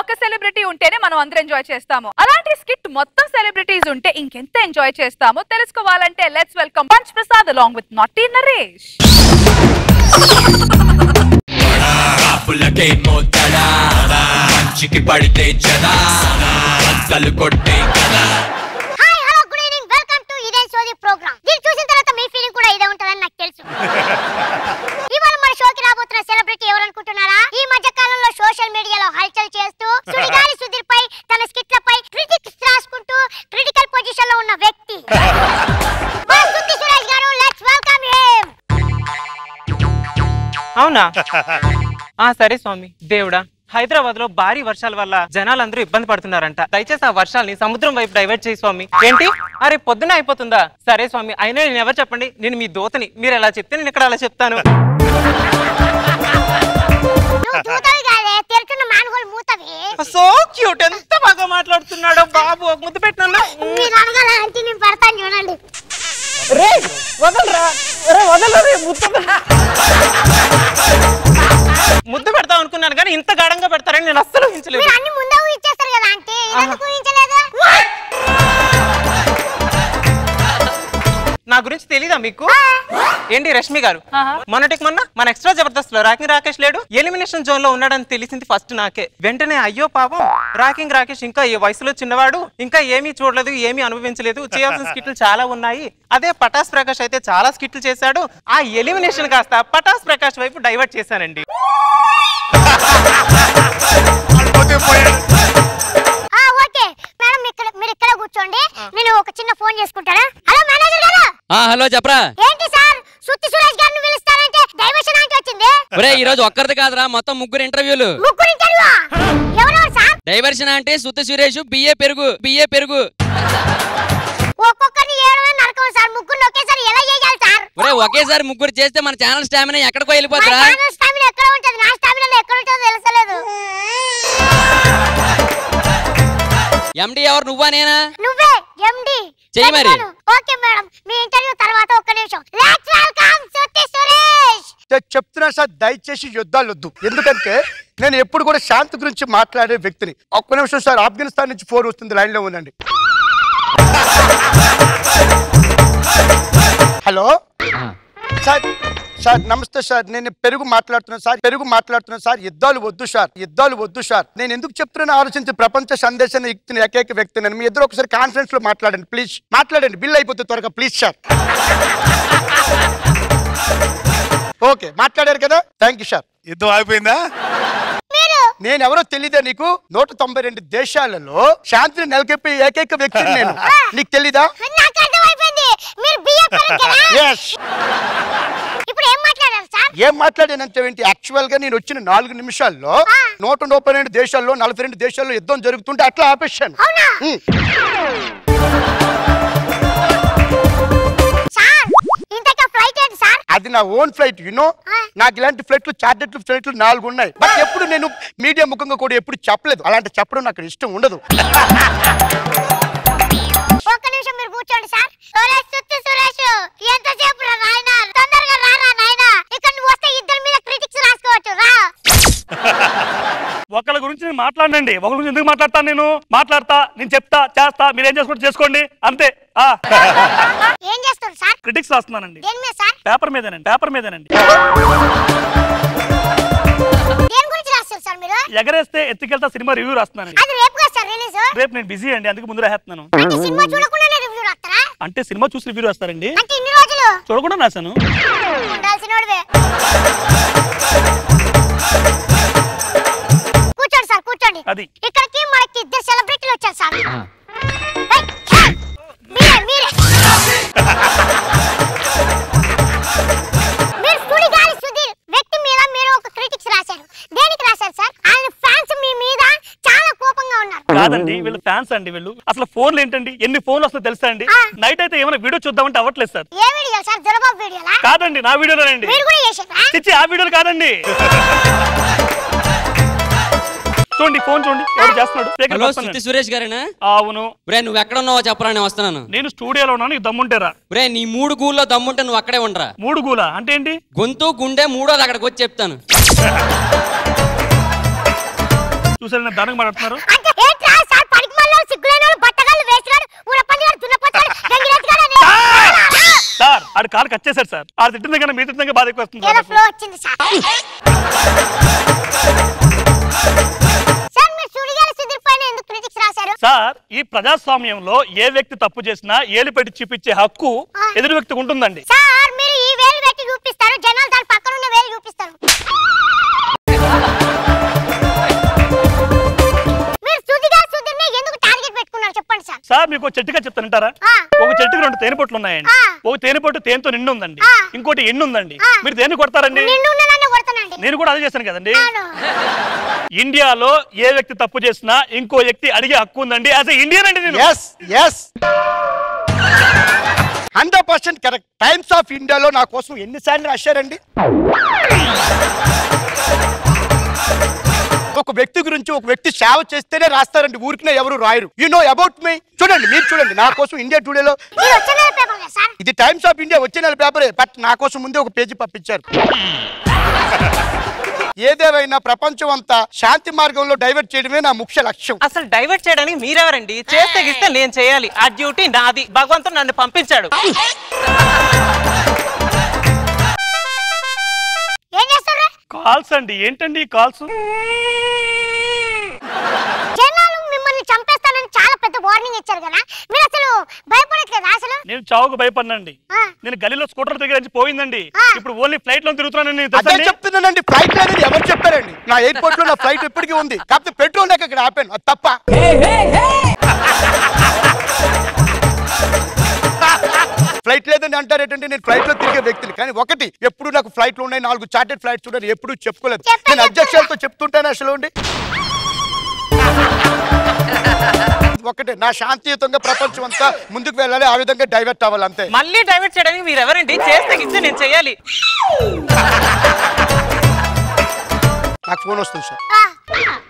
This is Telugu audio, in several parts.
ఒక్క సెలబ్రిటీ ఉంటేనే మనం అందరం ఎంజాయ్ చేస్తాము. అలాంటి స్కిట్ మొత్తం సెలబ్రిటీస్ ఉంటే ఇంకెంత ఎంజాయ్ చేస్తామో తెలుసుకోవాలంటే let's welcome punch Prasad along with Naughty Naresh. Social మీడియాలో హల్చల్ చేస్తూ సుడిగాలి సుధీర్ పై తన స్కిట్లపై క్రిటిక్స్ రాసుకుంటూ క్రిటికల్ పొజిషన్ లో ఉన్న వ్యక్తి సుత్తి సురేష్ గారు. Let's welcome him. అవునా? సరే స్వామి దేవుడా, హైదరాబాద్ లో భారీ వర్షాల వల్ల జనాలందరూ ఇబ్బంది పడుతున్నారంట. దయచేసి ఆ వర్షాలని సముద్రం వైపు డైవర్ట్ చేయి స్వామి. ఏంటి? అరే పొద్దున అయిపోతుందా? సరే స్వామి, అయినా నేను ఎవరు చెప్పండి, నేను మీ దోతని. మీరు ఎలా చెప్తే నేను ఇక్కడ అలా చెప్తాను. సో క్యూట్, ఎంత బాగా మాట్లాడుతున్నాడో బాబు. ఒక ముద్దు పెట్టినా చూడండి. ముద్దు పెడతా అనుకున్నాను కానీ ఇంత గాఢంగా పెడతారని నేను అస్సలు ఊహించలేదు. నా గురించి తెలీదా మీకు? ఏంటి రష్మి గారు, మొన్నటికి మొన్న మన ఎక్స్ట్రా జబర్దస్త్ లో రాకింగ్ రాకేష్ లేడు, ఎలిమినేషన్ జోన్ లో ఉన్నాడని తెలిసింది ఫస్ట్ నాకే. వెంటనే అయ్యో పాపం, రాకింగ్ రాకేష్ ఇంకా ఈ వయసులో చిన్నవాడు, ఇంకా ఏమీ చూడలేదు, ఏమీ అనుభవించలేదు, చేయాల్సిన స్కిట్లు చాలా ఉన్నాయి. అదే పటాస్ ప్రకాష్ అయితే చాలా స్కిట్లు చేశాడు. ఆ ఎలిమినేషన్ కాస్త పటాస్ ప్రకాష్ వైపు డైవర్ట్ చేశానండి. కూర్చోండి, నేను ఒక చిన్న ఫోన్ చేసుకుంటారా? హలో మేనేజర్ గారు. హలో చెప్పరా. ఏంటి సార్ సుత్తి సురేష్ గారిని పిలుస్తారంటే డైవర్షన్ అంటే వచ్చింది? ఒరే ఈ రోజు ఒక్కరిది కాదురా, మొత్తం ముగ్గురు ఇంటర్వ్యూలు. ముగ్గురు ఇంటర్వ్యూ? ఎవరెవరు సార్? డైవర్షన్ అంటే సుత్తి సురేష్, బిఏ పెరుగు. ఒక్కొక్కరిని ఏడమే నరకం సార్. ముగ్గురు ఒకేసారి ఎలా చేయాలి సార్? ఒరే ఒకేసారి ముగ్గురు చేస్తే మన ఛానల్ స్టామినా ఎక్కడికో వెళ్ళిపోతారా? ఛానల్ స్టామినా ఎక్కడ ఉంటది? నా స్టామినా ఎక్కడ ఉంటదో తెలుసలేదు. ఎండి ఎవరు, నువ్వా నేనా? నువ్వే ఎండి. చెయ్యి మరి. ఓకే మేడం, మీ ఇంటర్వ్యూ తర్వాత ఒక్క నిమిషం. లెట్స్ వెల్కమ్ సుత్తి సురేష్. చెప్తున్నా సార్, దయచేసి యుద్ధాలు వద్దు. ఎందుకంటే నేను ఎప్పుడు కూడా శాంతి గురించి మాట్లాడే వ్యక్తిని. ఒక్క నిమిషం సార్, ఆఫ్ఘనిస్తాన్ నుంచి ఫోన్ వస్తుంది, లైన్ లో ఉండండి. Hello sir. సార్ నమస్తే సార్, నేను పెరుగు మాట్లాడుతున్నాను సార్. యుద్ధాలు వద్దు సార్. నేను ఎందుకు చెప్తున్నాను ఆలోచించి, ప్రపంచ సందేశాన్ని ఇస్తున్న ఏకైక వ్యక్తి నేను. మీ ఇద్దరు ఒకసారి కాన్ఫరెన్స్ లో మాట్లాడండి ప్లీజ్. మాట్లాడండి, బిల్ అయిపోతుంది త్వరగా ప్లీజ్ సార్. ఓకే మాట్లాడారు కదా, థ్యాంక్ యూ సార్. యుద్ధం అయిపోయిందా? నేను ఎవరో తెలీదా నీకు? 192 దేశాలలో శాంతిని నెలకొల్పే ఏకైక వ్యక్తి నేను. నీకు తెలీదా? ఏం మాట్లాడానంటే యాక్చువల్ గా నేను వచ్చిన 4 నిమిషాల్లో 192 దేశాల్లో 42 దేశాల్లో యుద్ధం జరుగుతుంటే అట్లా ఆపేశాను. అది నా ఓన్ ఫ్లైట్, యునో. నాకు ఇలాంటి ఫ్లైట్లు చార్టెడ్ ఫ్లైట్లు 4 ఉన్నాయి. బట్ ఎప్పుడు నేను మీడియా ముఖంగా కూడా ఎప్పుడు చెప్పలేదు. అలాంటి చెప్పడం నాకు ఇష్టం ఉండదు. ఒక్క నిమిషం మీరు కూర్చోండి సార్. సుత్తి సురేష్ ఎంతసేపు రా నాయనా, తొందరగా రారా నాయనా. ఇక్కడ నువ్వు వస్తే ఇద్దరి మీద క్రిటిక్స్ రాసుకోవచ్చు, రా. ఒకళ్ళ గురించి నేను మాట్లాడండి. ఒకళ్ళ గురించి ఎందుకు మాట్లాడతాను? నేను చెప్తా, చేస్తా, మీరు ఏం చేసుకోండి చేసుకోండి అంతే. ఏం చేస్తారు సార్? క్రిటిక్స్ రాస్తున్నానండి. దేని మీద సార్? పేపర్ మీదనండి. దేని గురించి రాస్తారు సార్ మీరు? ఎగరేస్తే ఎత్తుకెళ్తా సినిమా రివ్యూ రాస్తున్నానండి. అది రేపు కదా సార్ రిలీజ్? రేపు నేను బిజీ అండి, అందుకు ముందు రాస్తున్నాను. అంటే సినిమా చూడకుండానే రివ్యూ రాస్తారా? అంటే సినిమా చూసి రివ్యూ రాస్తారండి. అంటే ఇన్ని రోజులు చూడకుండా రాశాను. ఉండాల్సినోడివే. కూర్చోండి సార్, కూర్చోండి. అది ఇక్కడికి మనకి ఇద్దరు సెలబ్రిటీలు వచ్చారు సార్. మీరు సుడిగాలి సుధీర్ వ్యక్తి మీద మీరు ఒక క్రిటిక్స్ రాశారు. దేనికి రాశారు సార్? ఆయన ఫ్యాన్స్ మీ మీద చాలా కోపంగా ఉన్నారు. కాదండి, వీళ్ళు ఫ్యాన్స్ అండి. వీళ్ళు అసలు ఫోన్లు ఏంటండి, ఎన్ని ఫోన్లు వస్తాయో తెలుసా అండి? నైట్ అయితే ఏమైనా వీడియో చూద్దామంటే అవ్వట్లేదు సార్. ఏ వీడియో సార్? జరబాబు వీడియోలా? కాదండి, నా వీడియోలోనండి. మీరు కూడా చేశారా? చిచ్చి, ఆ వీడియోలు కాదండి. చూడండి, ఫోన్ చూడండి, ఎవరు చేస్తున్నాడు. హలో సుత్తి సురేష్ గారేనా? అవును. ఒరే నువ్వు ఎక్కడ ఉన్నావో చెప్పరా, నేను వస్తున్నాను. నేను స్టూడియోలో ఉన్నాను, నీకు దమ్ముంటేరా? ఒరే నీ 3 గూల్లో దమ్ముంటే నువ్వు అక్కడే ఉండరా. 3 గూలా అంటే ఏంటి? గొంతు గుండె మూడోది అక్కడికి వచ్చి చెప్తాను. చూసారు నేను దానికి మాట్లాడుతున్నారు. అంటే ఏంట్రా సార్ పడికిమల్లో సిగ్గులేనోడు బట్టగాళ్ళు వేసిగాడు ఊరపందిగాడు దున్నపోతాడు గంగిరెత్తిగాడు సార్ ఆడు కాలు కట్ చేశారు సార్. ఆడు తిట్టింది కన్నా మీరు తిట్టింది బాధ ఎక్కువ వస్తుంది. ఏదో ఫ్లో వచ్చింది సార్. సార్ మీరు సుడిగాలి సుధీర్ పైన ఎందుకు క్రిటిక్స్ రాశారు? సార్ ఈ ప్రజాస్వామ్యంలో ఏ వ్యక్తి తప్పు చేసినా ఏలు పెట్టి చూపించే హక్కు ఎదురు వ్యక్తికి ఉంటుందండి. సార్ మీరు ఈ వేలు పెట్టి చూపిస్తారు, జనాలు దాని పక్కన ఉన్న వేలు చూపిస్తారు. మీరు సుడిగాలి సుధీర్ని ఎందుకు టార్గెట్ పెట్టుకున్నారు చెప్పండి సార్. సార్ మీకు ఒక చెట్టుగా చెప్తానంటారా? ఒక చెట్టుకి 2 తేనెపొట్లు ఉన్నాయండి. ఒక తేనెపొట్టు తేనెతో నిండు ఉందండి, ఇంకోటి ఎండు ఉందండి. మీరు దేన్ని కొడతారండి? నేను కూడా అదే చేశాను కదండి. ఇండియాలో ఏ వ్యక్తి తప్పు చేసినా ఇంకో వ్యక్తి అడిగే హక్కు ఉందండి. యాజ్ ఎ ఇండియన్ అండి నేను. 100% కరెక్ట్. టైమ్స్ ఆఫ్ ఇండియాలో నా కోసం ఎన్నిసార్లు రాశారండి? ఒక వ్యక్తి గురించి ఒక వ్యక్తి సేవ చేస్తేనే రాస్తారండి, ఊరికినే ఎవరు రాయరు. You know about me. చూడండి మీరు చూడండి, నా కోసం ఇండియా టుడేలో ఇది టైమ్స్ ఆఫ్ ఇండియా వచ్చే నెల పేపరే, బట్ నా కోసం ముందే ఒక పేజీ పంపించారు. ఏదేమైనా ప్రపంచం అంతా శాంతి మార్గంలో డైవర్ట్ చేయడమే నా ముఖ్య లక్ష్యం. అసలు డైవర్ట్ చేయడానికి మీరెవరండి? చేస్తే గిస్తే నేను చేయాలి, ఆ డ్యూటీ నాది. భగవంతుడు నన్ను పంపించాడు. కాల్స్ అండి. ఏంటండి కాల్స్? జనాలు మిమ్మల్ని చంపేస్తానని చాలా పెద్ద వార్నింగ్ ఇచ్చారు కదా, మీరు అసలు భయపడట్లేదు? అసలు నేను చావుకు భయపడినండి. నేను గలీలో స్కూటర్ దగ్గర నుంచి పోయిందండి. ఇప్పుడు ఓన్లీ ఫ్లైట్ లో తిరుగుతున్నాను. అదే చెప్తున్నానండి, ఫ్లైట్ లేదని ఎవరు చెప్పారండి? నా ఎయిర్పోర్ట్ లో నా ఫ్లైట్ ఇప్పటికీ ఉంది, కాకపోతే పెట్రోల్ లేక ఇక్కడ ఆపాను, అది తప్ప. ఫ్లైట్ లేదని అంటారేటంటే నేను ఫ్లైట్ లో తిరిగే వ్యక్తిని. కానీ ఒకటి, ఎప్పుడు నాకు ఫ్లైట్లు ఉన్నాయి, 4 చార్టెడ్ ఫ్లైట్స్ ఉన్నాయి, ఎప్పుడు చెప్పుకోలేదు. నేను అధ్యక్షులతో చెప్తుంటాను అసలు అండి. ఒకటే, నా శాంతియుతంగా ప్రపంచం అంతా ముందుకు వెళ్ళాలి, ఆ విధంగా డైవర్ట్ అవ్వాలి అంతే. మళ్ళీ డైవర్ట్ చేయడానికి మీరు ఎవరండి? చేస్తే గిస్తే నేను చేయాలి. నాకు ఫోన్ వస్తుంది సార్.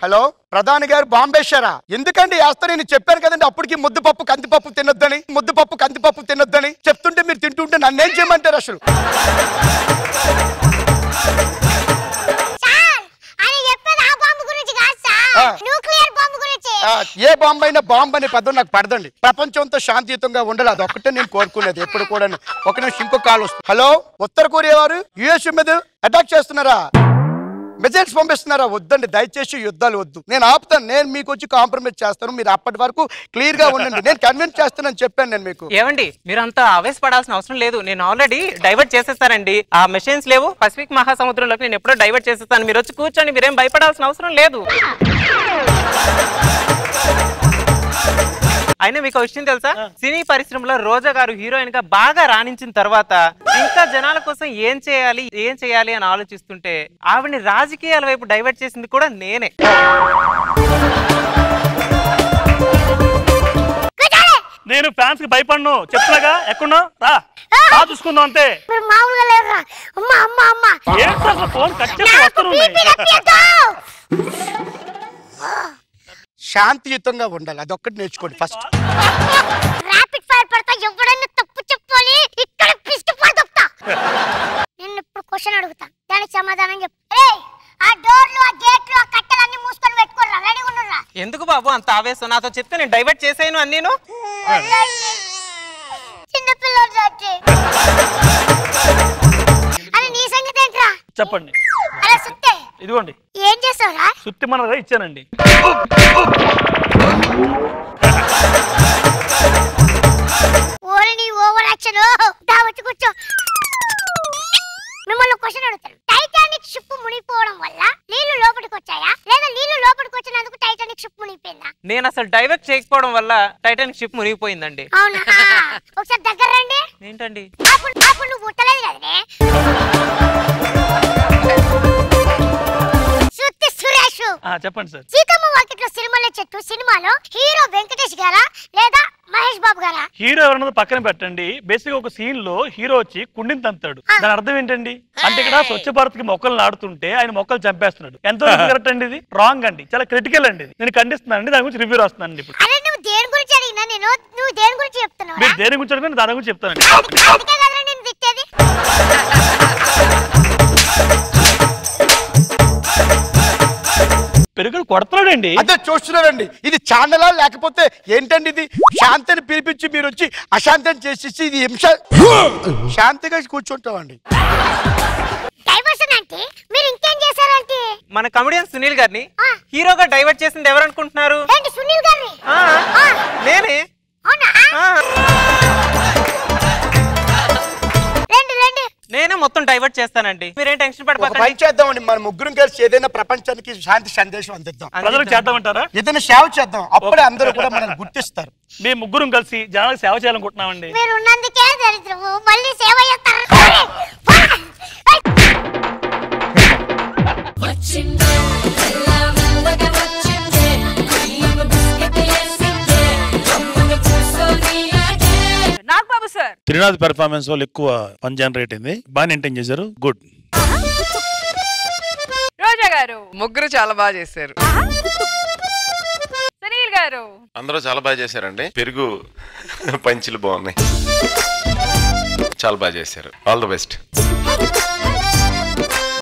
హలో, ప్రధాని గారు బాంబే షారా? ఎందుకండి వేస్తా? నేను చెప్పాను కదండి అప్పటికి ముద్దపప్పు కందిపప్పు తినొద్దని, ముద్దపప్పు కందిపప్పు తినొద్దని చెప్తుంటే మీరు తింటుంటే నన్నేం చేయమంటారు అసలు? ఏ బాంబు అయినా బాంబు అనే పదం నాకు పడదండి. ప్రపంచంతో శాంతియుతంగా ఉండాలి, అది ఒక్కటే నేను కోరుకునేది ఎప్పుడు కూడా. ఒక నిమిషం, ఇంకో కాల్ వస్తుంది. హలో, ఉత్తర కొరియా వారు యుఎస్ మీద అటాక్ చేస్తున్నారా? మిజైల్స్ పంపిస్తున్నారా? వద్దండి, దయచేసి యుద్ధాలు వద్దు. నేను ఆపుతాను, నేను మీకు వచ్చి కాంప్రమైజ్ చేస్తాను. మీరు అప్పటి వరకు క్లియర్ గా ఉండండి, నేను కన్విన్స్ చేస్తానని చెప్పాను నేను మీకు. ఏమండి, మీరు అంత ఆవేశపడాల్సిన అవసరం లేదు. నేను ఆల్రెడీ డైవర్ట్ చేసేస్తానండి. ఆ మెషిన్స్ లేవు, పసిఫిక్ మహాసముద్రంలోకి నేను ఎప్పుడో డైవర్ట్ చేసేస్తాను. మీరు వచ్చి కూర్చొని, మీరేం భయపడాల్సిన అవసరం లేదు. అయినా మీకు విషయం తెలుసా? సినీ పరిశ్రమలో రోజా గారు హీరోయిన్ గా బాగా రాణించిన తర్వాత ఇంకా జనాల కోసం ఏం చేయాలి అని ఆలోచిస్తుంటే ఆవిడని రాజకీయాల వైపు డైవర్ట్ చేసింది కూడా నేనే. నేను ఫ్యాన్స్ కి భయపడను, చెప్తున్నాగా. ఎక్కడున్నా రా, చూసుకుందాం అంతే. ఫోన్ కట్ చేసి శాంతియుతంగా ఉండాలి, అదొక్కటి నేర్చుకోండి ఫస్ట్. ర్యాపిడ్ ఫైర్ పడతా, ఎవడైనా తప్పు చెప్పాలి, ఇక్కడ పిస్ట్ పడతా. నేను ఇప్పుడు క్వశ్చన్ అడుగుతా, దానికి సమాధానం చెప్పు. ఆ డోర్లు, ఆ గేట్లు, ఆ కట్టెలన్నీ మూసుకొని పెట్టుకోరా, రెడీ ఉండరా. ఎందుకు బాబు అంత ఆవేశం? నాతో చెప్తే నేను డైవర్ట్ చేసేను అని. నేను చిన్నపిల్లలు అని నీ సంగతి ఏంట్రా? చెప్పండి. అలా సుత్తే ఇదిగోండి. ఏం చేస్తావురా? సుత్తి మనగా ఇచ్చానండి. ఓరి ఓవర్ యాక్షన్. వచ్చి కూర్చో. మిమ్మల్ని క్వశ్చన్ అడుగుతాను. టైటానిక్ షిప్ మునిగిపోవడం వల్ల నీళ్లు లోపలికి వచ్చాయా, లేదా నీళ్లు లోపలికి వచ్చినందుకు టైటానిక్ షిప్ మునిగిపోయిందా? నేను అసలు డైవర్ట్ చేయకపోవడం వల్ల టైటానిక్ షిప్ మునిగిపోయిందండి. అవునా? ఒకసారి దగ్గర రండి. ఏంటండి? అప్పుడు నువ్వు పుట్టలేదు కదనే. సుత్తి సురేష్, చెప్పండి సార్. సీతమ్మ వాకిట్లో సినిమాల చెట్టు సినిమాలో హీరో వెంకటేష్ గారా లేదా మహేష్ బాబు గారా? హీరో ఎవరన్నది పక్కన పెట్టండి. బేసిక్ ఒక సీన్ లో హీరో వచ్చి కుండిని తంతాడు. దాని అర్థం ఏంటండి? అంటే ఇక్కడ స్వచ్ఛ భారత్ కి మొక్కలు నాడుతుంటే ఆయన మొక్కలు చంపేస్తున్నాడు. ఎంతో కరెక్ట్ అండి, ఇది రాంగ్ అండి, చాలా క్రిటికల్ అండి. నేను ఖండిస్తున్నాను అండి, దాని గురించి రివ్యూ రాస్తున్నాను ఇప్పుడు. అరే నువ్వు దేని గురించి అడిగినా నేను, నువ్వు దేని గురించి చెప్తున్నావు? మీరు దేని గురించి అడిగినా దాని గురించి చెప్తానండి. అందుకే కదరా నేను తిట్టేది. పెరుగులు కొడుతున్నాడండి. అదే చూస్తున్నారండి. ఇది ఛానలా లేకపోతే ఏంటండి ఇది? శాంతిని పిలిపించి మీరు వచ్చి అశాంతం చేసేసి ఇది హింస. శాంతిగా కూర్చుంటామండి. డైవర్షన్ అంటే మీరు ఇంకేం చేశారంటే మన కమెడియన్ సునీల్ గారిని హీరోగా డైవర్ట్ చేసింది ఎవరు అనుకుంటున్నారు? ఏంటి సునీల్ గారిని? నేనే. అవునా? నేనే మొత్తం డైవర్ట్ చేస్తానండి. మీరేం టెన్షన్ పడకండి. పని చేద్దామండి, మన ముగ్గురం కలిసి ఏదైనా ప్రపంచానికి శాంతి సందేశం అందిద్దాం. ప్రజలకు చేద్దామంటారా? ఏదైనా సేవ చేద్దాం, అప్పుడే అందరూ కూడా మనల్ని గుర్తిస్తారు. మేము ముగ్గురం కలిసి జనాలకు సేవ చేయాలనుకుంటున్నామండి. మీరు ఉన్నందుకే దరిద్రము, మళ్ళీ సేవ చేస్తారు. నాగబాబు సార్, త్రినాథ్ పెర్ఫార్మెన్స్ వాళ్ళు ఎక్కువ పని జనరేట్ అయింది, బాగా మెయింటైన్ చేశారు. గుడ్. రోజా గారు, ముగ్గురు చాలా బాగా చేశారు. సునీల్ గారు, అందరూ చాలా బాగా చేశారండి. పెరుగు పంచులు బాగున్నాయి, చాలా బాగా చేశారు. All the best.